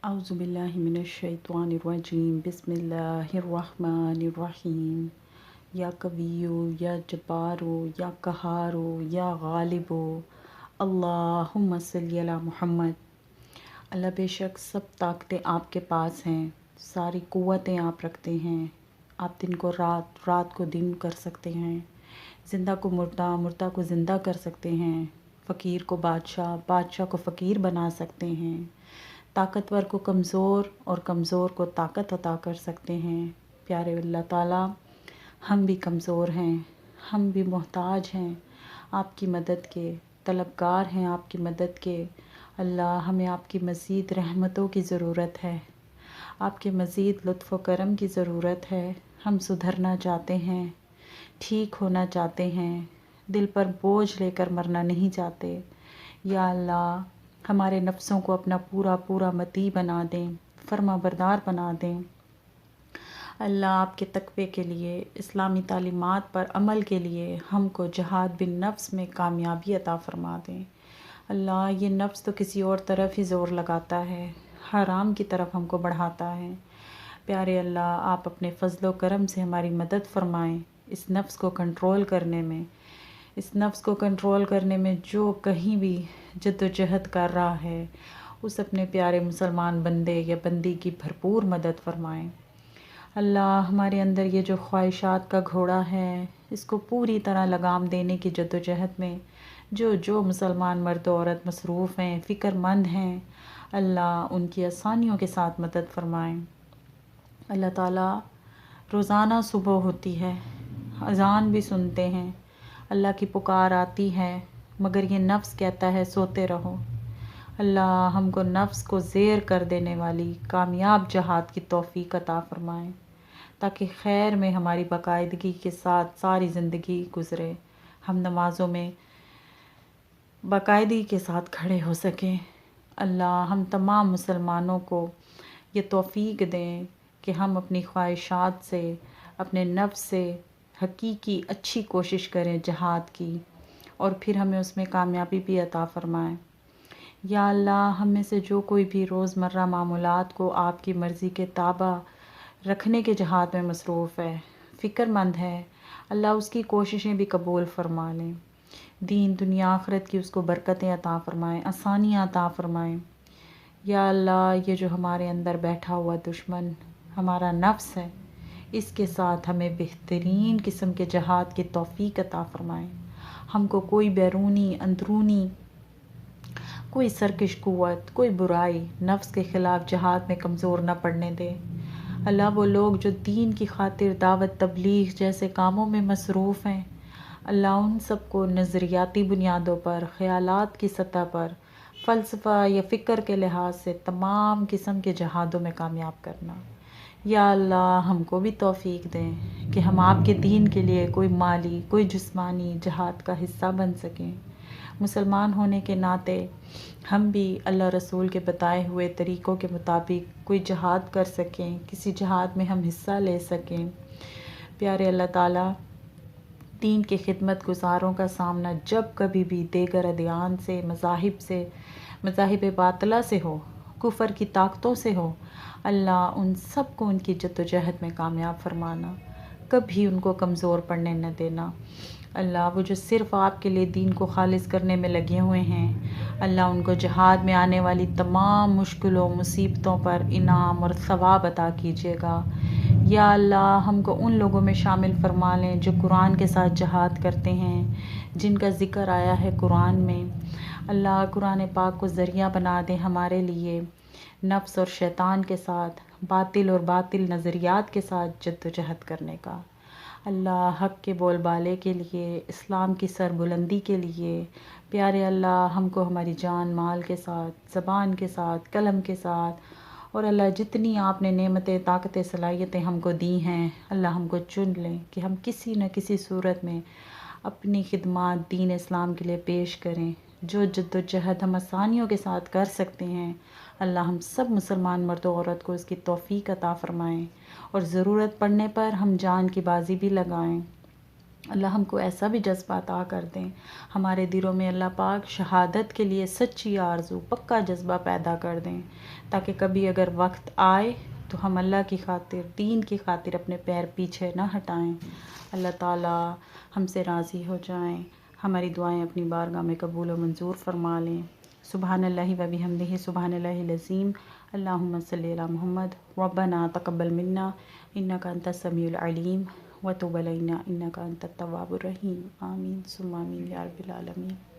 اعوذ باللہ من الشیطان الرجیم بسم اللہ الرحمن الرحیم یا قویو یا جبارو یا قہارو یا غالبو اللہم صلی علی محمد۔ اللہ بے شک سب طاقتیں آپ کے پاس ہیں، ساری قوتیں آپ رکھتے ہیں۔ آپ دن کو رات، رات کو دن کر سکتے ہیں، زندہ کو مردہ، مردہ کو زندہ کر سکتے ہیں، فقیر کو بادشاہ، بادشاہ کو فقیر بنا سکتے ہیں، طاقتور کو کمزور اور کمزور کو طاقت عطا کر سکتے ہیں۔ پیارے اللہ تعالیٰ، ہم بھی کمزور ہیں، ہم بھی محتاج ہیں آپ کی مدد کے، طلبگار ہیں آپ کی مدد کے۔ اللہ، ہمیں آپ کی مزید رحمتوں کی ضرورت ہے، آپ کے مزید لطف و کرم کی ضرورت ہے۔ ہم سدھرنا چاہتے ہیں، ٹھیک ہونا چاہتے ہیں، دل پر بوجھ لے کر مرنا نہیں چاہتے۔ یا اللہ، ہمارے نفسوں کو اپنا پورا پورا مطیع بنا دیں، فرما بردار بنا دیں۔ اللہ، آپ کے تقوی کے لیے، اسلامی تعلیمات پر عمل کے لیے ہم کو جہاد بن نفس میں کامیابی عطا فرما دیں۔ اللہ، یہ نفس تو کسی اور طرف ہی زور لگاتا ہے، حرام کی طرف ہم کو بڑھاتا ہے۔ پیارے اللہ، آپ اپنے فضل و کرم سے ہماری مدد فرمائیں اس نفس کو کنٹرول کرنے میں، اس نفس کو کنٹرول کرنے میں جو کہیں بھی جد و جہد کر رہا ہے، اس اپنے پیارے مسلمان بندے یا بندی کی بھرپور مدد فرمائیں۔ اللہ، ہمارے اندر یہ جو خواہشات کا گھوڑا ہے، اس کو پوری طرح لگام دینے کی جد و جہد میں جو مسلمان مرد و عورت مصروف ہیں، فکر مند ہیں، اللہ ان کی آسانیوں کے ساتھ مدد فرمائیں۔ اللہ تعالیٰ، روزانہ صبح ہوتی ہے، اذان بھی سنتے ہیں، اللہ کی پکار آتی ہے، مگر یہ نفس کہتا ہے سوتے رہو۔ اللہ، ہم کو نفس کو زیر کر دینے والی کامیاب جہاد کی توفیق عطا فرمائیں، تاکہ خیر میں ہماری باقاعدگی کے ساتھ ساری زندگی گزرے، ہم نمازوں میں باقاعدگی کے ساتھ کھڑے ہو سکیں۔ اللہ، ہم تمام مسلمانوں کو یہ توفیق دیں کہ ہم اپنی خواہشات سے، اپنے نفس سے حقیقی اچھی کوشش کریں جہاد کی، اور پھر ہمیں اس میں کامیابی بھی عطا فرمائیں۔ یا اللہ، ہم میں سے جو کوئی بھی روزمرہ معمولات کو آپ کی مرضی کے تابع رکھنے کے جہاد میں مصروف ہے، فکر مند ہے، اللہ اس کی کوششیں بھی قبول فرما لیں، دین دنیا آخرت کی اس کو برکتیں عطا فرمائیں، آسانیاں عطا فرمائیں۔ یا اللہ، یہ جو ہمارے اندر بیٹھا ہوا دشمن ہمارا نفس ہے، اس کے ساتھ ہمیں بہترین قسم کے جہاد کی توفیق عطا فرمائیں۔ ہم کو کوئی بیرونی، اندرونی، کوئی سرکش قوت، کوئی برائی نفس کے خلاف جہاد میں کمزور نہ پڑنے دے۔ اللہ، وہ لوگ جو دین کی خاطر دعوت تبلیغ جیسے کاموں میں مصروف ہیں، اللہ ان سب کو نظریاتی بنیادوں پر، خیالات کی سطح پر، فلسفہ یا فکر کے لحاظ سے تمام قسم کے جہادوں میں کامیاب کرنا۔ یا اللہ، ہم کو بھی توفیق دیں کہ ہم آپ کے دین کے لیے کوئی مالی، کوئی جسمانی جہاد کا حصہ بن سکیں۔ مسلمان ہونے کے ناطے ہم بھی اللہ رسول کے بتائے ہوئے طریقوں کے مطابق کوئی جہاد کر سکیں، کسی جہاد میں ہم حصہ لے سکیں۔ پیارے اللہ تعالیٰ، دین کے خدمت گزاروں کا سامنا جب کبھی بھی دیگر ادیان سے، مذاہب باطلہ سے ہو، کفر کی طاقتوں سے ہو، اللہ ان سب کو ان کی جد و جہد میں کامیاب فرمانا، کبھی ان کو کمزور پڑنے نہ دینا۔ اللہ، وہ جو صرف آپ کے لیے دین کو خالص کرنے میں لگے ہوئے ہیں، اللہ ان کو جہاد میں آنے والی تمام مشکلوں، مصیبتوں پر انعام اور ثواب عطا کیجیے گا۔ یا اللہ، ہم کو ان لوگوں میں شامل فرما لیں جو قرآن کے ساتھ جہاد کرتے ہیں، جن کا ذکر آیا ہے قرآن میں۔ اللہ، قرآن پاک کو ذریعہ بنا دیں ہمارے لیے نفس اور شیطان کے ساتھ، باطل اور باطل نظریات کے ساتھ جد و جہد کرنے کا۔ اللہ، حق کے بول بالے کے لیے، اسلام کی سربلندی کے لیے، پیارے اللہ ہم کو ہماری جان مال کے ساتھ، زبان کے ساتھ، قلم کے ساتھ، اور اللہ جتنی آپ نے نعمتیں، طاقتیں، صلاحیتیں ہم کو دی ہیں، اللہ ہم کو چن لیں کہ ہم کسی نہ کسی صورت میں اپنی خدمات دین اسلام کے لیے پیش کریں۔ جو جد و جہد ہم آسانیوں کے ساتھ کر سکتے ہیں، اللہ ہم سب مسلمان مرد و عورت کو اس کی توفیق عطا فرمائیں، اور ضرورت پڑنے پر ہم جان کی بازی بھی لگائیں۔ اللہ ہم کو ایسا بھی جذبہ عطا کر دیں، ہمارے دلوں میں اللہ پاک شہادت کے لیے سچی آرزو، پکا جذبہ پیدا کر دیں، تاکہ کبھی اگر وقت آئے تو ہم اللہ کی خاطر، دین کی خاطر اپنے پیر پیچھے نہ ہٹائیں۔ اللہ تعالیٰ ہم سے راضی ہو جائیں، ہماری دعائیں اپنی بارگاہ میں قبول و منظور فرما لیں۔ سبحان اللہ و بحمدہ، سبحان اللہ العظیم، اللہم صلی علی محمد، ربنا تقبل منا انک انت السمیع العلیم وتب علینا انک انت التواب الرحیم، آمین ثم آمین یا رب العالمین۔